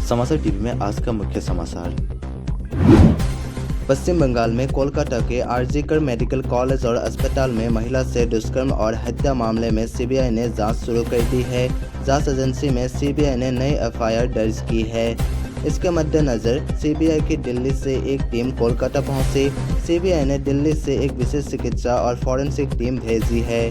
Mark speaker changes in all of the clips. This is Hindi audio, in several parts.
Speaker 1: समाचार टीवी में आज का मुख्य समाचार। पश्चिम बंगाल में कोलकाता के आरजीकर मेडिकल कॉलेज और अस्पताल में महिला से दुष्कर्म और हत्या मामले में सीबीआई ने जांच शुरू कर दी है। जांच एजेंसी में सीबीआई ने नई एफआईआर दर्ज की है। इसके मद्देनजर सीबीआई की दिल्ली से एक टीम कोलकाता पहुंची। सीबीआई ने दिल्ली से एक विशेष चिकित्सा और फॉरेंसिक टीम भेजी है।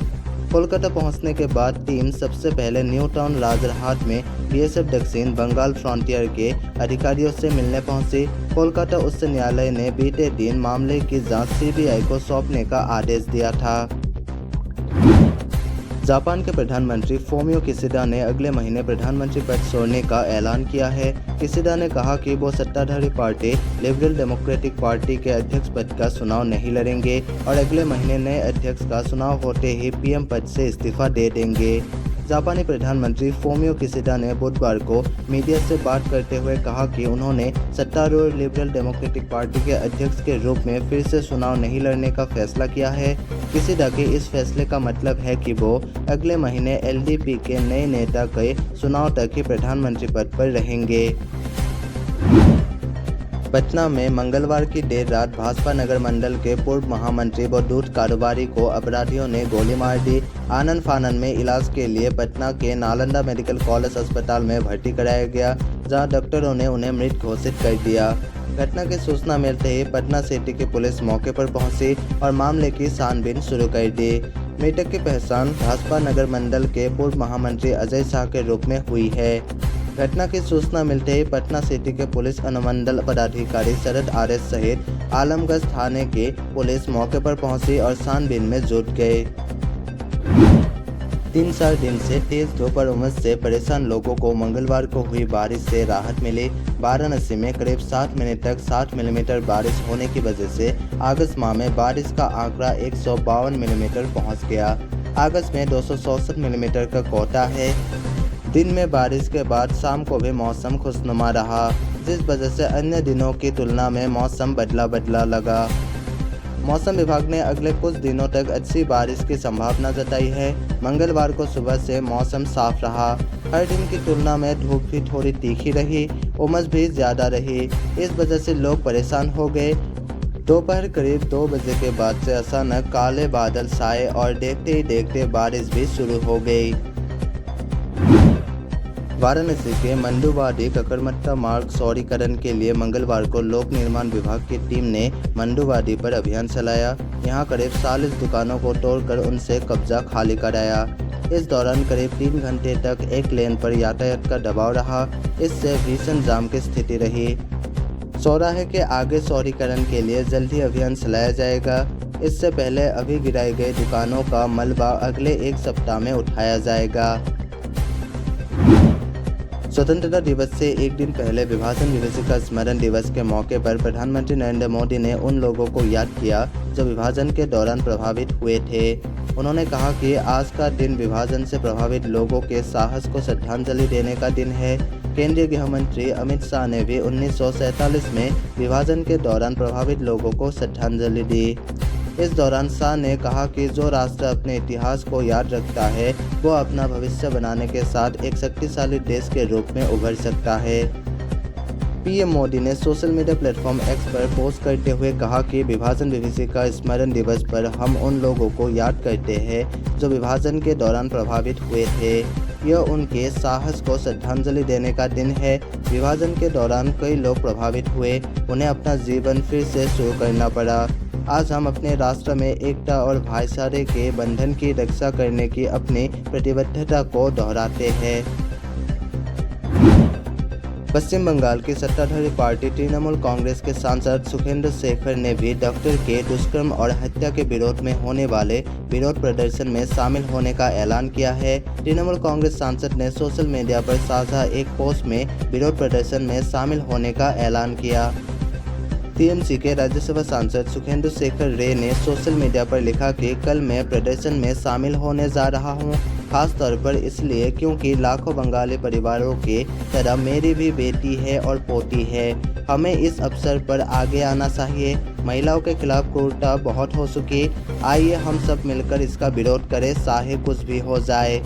Speaker 1: कोलकाता पहुंचने के बाद टीम सबसे पहले न्यू टाउन राजरहाट में बीएसएफ दक्षिण बंगाल फ्रंटियर के अधिकारियों से मिलने पहुंची। कोलकाता उच्च न्यायालय ने बीते दिन मामले की जांच सीबीआई को सौंपने का आदेश दिया था। जापान के प्रधानमंत्री फूमियो किशिदा ने अगले महीने प्रधानमंत्री पद छोड़ने का ऐलान किया है। किशिदा ने कहा कि वो सत्ताधारी पार्टी लिबरल डेमोक्रेटिक पार्टी के अध्यक्ष पद का चुनाव नहीं लड़ेंगे और अगले महीने नए अध्यक्ष का चुनाव होते ही पीएम पद से इस्तीफा दे देंगे। जापानी प्रधानमंत्री फूमियो किशिदा ने बुधवार को मीडिया से बात करते हुए कहा कि उन्होंने सत्तारूढ़ लिबरल डेमोक्रेटिक पार्टी के अध्यक्ष के रूप में फिर से चुनाव नहीं लड़ने का फैसला किया है। किशिदा के इस फैसले का मतलब है कि वो अगले महीने एलडीपी के नए नेता के चुनाव तक ही प्रधानमंत्री पद पर रहेंगे। पटना में मंगलवार की देर रात भाजपा नगर मंडल के पूर्व महामंत्री व दूध कारोबारी को अपराधियों ने गोली मार दी। आनन फानन में इलाज के लिए पटना के नालंदा मेडिकल कॉलेज अस्पताल में भर्ती कराया गया, जहां डॉक्टरों ने उन्हें मृत घोषित कर दिया। घटना की सूचना मिलते ही पटना सिटी की पुलिस मौके पर पहुंची और मामले की छानबीन शुरू कर दी। मृतक की पहचान भाजपा नगर मंडल के पूर्व महामंत्री अजय शाह के रूप में हुई है। घटना की सूचना मिलते ही पटना सिटी के पुलिस अनुमंडल पदाधिकारी शरद आरएस सहित आलमगंज थाने के पुलिस मौके पर पहुंची और छानबीन में जुट गए। 3-4 दिन से तेज धूप और उमस से परेशान लोगों को मंगलवार को हुई बारिश से राहत मिली। वाराणसी में करीब 7 मिनट तक 60 मिलीमीटर बारिश होने की वजह से अगस्त माह में बारिश का आंकड़ा 152 मिलीमीटर पहुँच गया। अगस्त में 264 मिलीमीटर का कोटा है। दिन में बारिश के बाद शाम को भी मौसम खुशनुमा रहा, जिस वजह से अन्य दिनों की तुलना में मौसम बदला लगा। मौसम विभाग ने अगले कुछ दिनों तक अच्छी बारिश की संभावना जताई है। मंगलवार को सुबह से मौसम साफ रहा। हर दिन की तुलना में धूप भी थोड़ी तीखी रही, उमस भी ज़्यादा रही। इस वजह से लोग परेशान हो गए। दोपहर करीब 2 बजे के बाद से अचानक काले बादल छाए और देखते ही देखते बारिश भी शुरू हो गई। वाराणसी के मंडुवाडी ककड़मत्ता मार्ग चौड़ीकरण के लिए मंगलवार को लोक निर्माण विभाग की टीम ने मंडुवाडी पर अभियान चलाया। यहां करीब 40 दुकानों को तोड़कर उनसे कब्जा खाली कराया। इस दौरान करीब 3 घंटे तक एक लेन पर यातायात का दबाव रहा। इससे भीषण जाम की स्थिति रही। चौराहे के आगे चौड़ीकरण के लिए जल्द ही अभियान चलाया जाएगा। इससे पहले अभी गिराई गई दुकानों का मलबा अगले 1 सप्ताह में उठाया जाएगा। स्वतंत्रता दिवस से एक दिन पहले विभाजन विभीषिका स्मरण दिवस के मौके पर प्रधानमंत्री नरेंद्र मोदी ने उन लोगों को याद किया जो विभाजन के दौरान प्रभावित हुए थे। उन्होंने कहा कि आज का दिन विभाजन से प्रभावित लोगों के साहस को श्रद्धांजलि देने का दिन है। केंद्रीय गृह मंत्री अमित शाह ने भी 1947 में विभाजन के दौरान प्रभावित लोगों को श्रद्धांजलि दी। इस दौरान शाह ने कहा कि जो राष्ट्र अपने इतिहास को याद रखता है वो अपना भविष्य बनाने के साथ एक शक्तिशाली देश के रूप में उभर सकता है। पीएम मोदी ने सोशल मीडिया प्लेटफॉर्म एक्स पर पोस्ट करते हुए कहा कि विभाजन विभीषिका स्मरण दिवस पर हम उन लोगों को याद करते हैं जो विभाजन के दौरान प्रभावित हुए थे। यह उनके साहस को श्रद्धांजलि देने का दिन है। विभाजन के दौरान कई लोग प्रभावित हुए, उन्हें अपना जीवन फिर से शुरू करना पड़ा। आज हम अपने राष्ट्र में एकता और भाईचारे के बंधन की रक्षा करने की अपनी प्रतिबद्धता को दोहराते हैं। पश्चिम बंगाल की सत्ताधारी पार्टी तृणमूल कांग्रेस के सांसद सुखेंदु शेखर ने भी डॉक्टर के दुष्कर्म और हत्या के विरोध में होने वाले विरोध प्रदर्शन में शामिल होने का ऐलान किया है। तृणमूल कांग्रेस सांसद ने सोशल मीडिया पर साझा एक पोस्ट में विरोध प्रदर्शन में शामिल होने का ऐलान किया। टीएमसी के राज्यसभा सांसद सुखेंदु शेखर रे ने सोशल मीडिया पर लिखा कि कल मैं प्रदर्शन में शामिल होने जा रहा हूं, खास तौर पर इसलिए क्योंकि लाखों बंगाली परिवारों के तरह मेरी भी बेटी है और पोती है। हमें इस अवसर पर आगे आना चाहिए। महिलाओं के खिलाफ क्रूरता बहुत हो चुकी। आइए हम सब मिलकर इसका विरोध करें, चाहे कुछ भी हो जाए।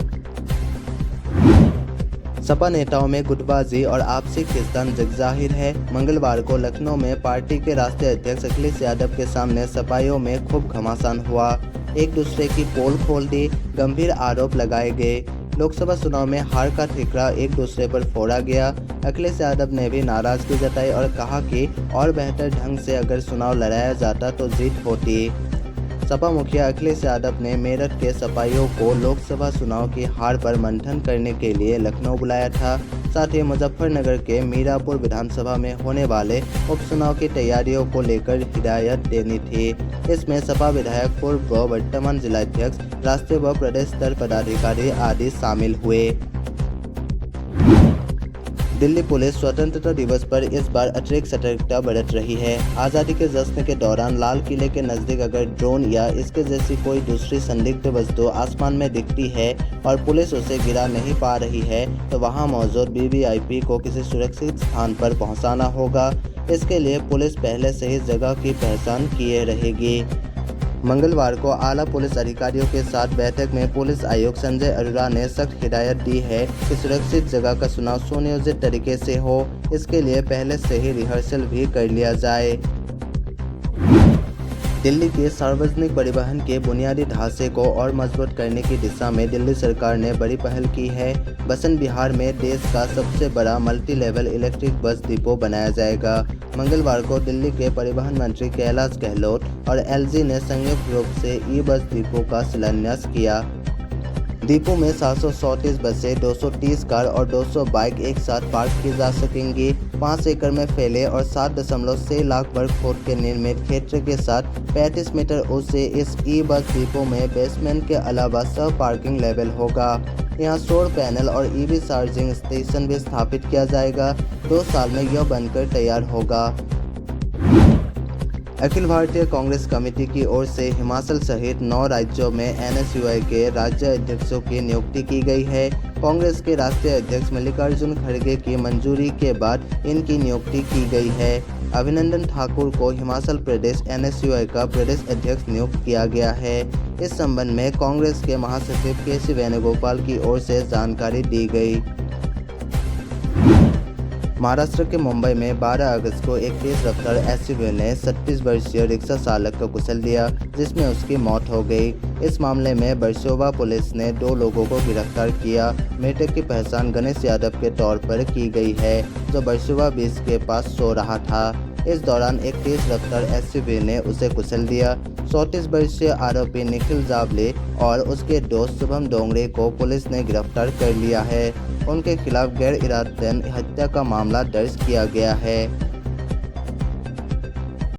Speaker 1: सपा नेताओं में गुटबाजी और आपसी खींचतान जगजाहिर है। मंगलवार को लखनऊ में पार्टी के राष्ट्रीय अध्यक्ष अखिलेश यादव के सामने सपाइयों में खूब घमासान हुआ। एक दूसरे की पोल खोल दी, गंभीर आरोप लगाए गए। लोकसभा चुनाव में हार का ठिकरा एक दूसरे पर फोड़ा गया। अखिलेश यादव ने भी नाराजगी जताई और कहा कि और बेहतर ढंग से अगर चुनाव लड़ाया जाता तो जीत होती। सपा मुखिया अखिलेश यादव ने मेरठ के सपाइयों को लोकसभा चुनाव की हार पर मंथन करने के लिए लखनऊ बुलाया था। साथ ही मुजफ्फरनगर के मीरापुर विधानसभा में होने वाले उपचुनाव की तैयारियों को लेकर हिदायत देनी थी। इसमें सपा विधायक, पूर्व व वर्तमान जिलाध्यक्ष, राष्ट्रीय व प्रदेश स्तर पदाधिकारी आदि शामिल हुए। दिल्ली पुलिस स्वतंत्रता दिवस पर इस बार अतिरिक्त सतर्कता बरत रही है। आज़ादी के जश्न के दौरान लाल किले के नज़दीक अगर ड्रोन या इसके जैसी कोई दूसरी संदिग्ध वस्तु आसमान में दिखती है और पुलिस उसे गिरा नहीं पा रही है तो वहां मौजूद वीवीआईपी को किसी सुरक्षित स्थान पर पहुंचाना होगा। इसके लिए पुलिस पहले से ही जगह की पहचान किए रहेगी। मंगलवार को आला पुलिस अधिकारियों के साथ बैठक में पुलिस आयुक्त संजय अरोड़ा ने सख्त हिदायत दी है कि सुरक्षित जगह का चुनाव सुनियोजित तरीके से हो। इसके लिए पहले से ही रिहर्सल भी कर लिया जाए। दिल्ली के सार्वजनिक परिवहन के बुनियादी ढांचे को और मजबूत करने की दिशा में दिल्ली सरकार ने बड़ी पहल की है। बसन बिहार में देश का सबसे बड़ा multi level electric bus depot बनाया जाएगा। मंगलवार को दिल्ली के परिवहन मंत्री कैलाश गहलोत और एलजी ने संयुक्त रूप से ई बस डिपो का शिलान्यास किया। डिपो में 734 बसें, 230 कार और 200 बाइक एक साथ पार्क की जा सकेंगी। 5 एकड़ में फैले और 7.6 लाख वर्ग फुट के निर्मित क्षेत्र के साथ 35 मीटर ऊंचे इस ई बस डिपो में बेसमेंट के अलावा सब पार्किंग लेवल होगा। यहाँ सौर पैनल और ईवी चार्जिंग स्टेशन भी स्थापित किया जाएगा। 2 साल में यह बनकर तैयार होगा। अखिल भारतीय कांग्रेस कमेटी की ओर से हिमाचल सहित 9 राज्यों में एनएसयूआई के राज्य अध्यक्षों की नियुक्ति की गई है। कांग्रेस के राष्ट्रीय अध्यक्ष मल्लिकार्जुन खड़गे की मंजूरी के बाद इनकी नियुक्ति की गई है। अभिनंदन ठाकुर को हिमाचल प्रदेश एनएसयूआई का प्रदेश अध्यक्ष नियुक्त किया गया है। इस संबंध में कांग्रेस के महासचिव के.सी. वेणुगोपाल की ओर से जानकारी दी गई। महाराष्ट्र के मुंबई में 12 अगस्त को एक तेज रफ्तार एसयूवी ने 36 वर्षीय रिक्शा चालक को कुचल दिया, जिसमें उसकी मौत हो गई। इस मामले में वर्सोवा पुलिस ने 2 लोगों को गिरफ्तार किया। मृतक की पहचान गणेश यादव के तौर पर की गई है, जो वर्सोवा बीच के पास सो रहा था। इस दौरान एक तेज रफ्तार एसयूवी ने उसे कुचल दिया। 34 वर्षीय आरोपी निखिल जावले और उसके दोस्त शुभम डोंगरे को पुलिस ने गिरफ्तार कर लिया है। उनके खिलाफ गैर इरादतन हत्या का मामला दर्ज किया गया है।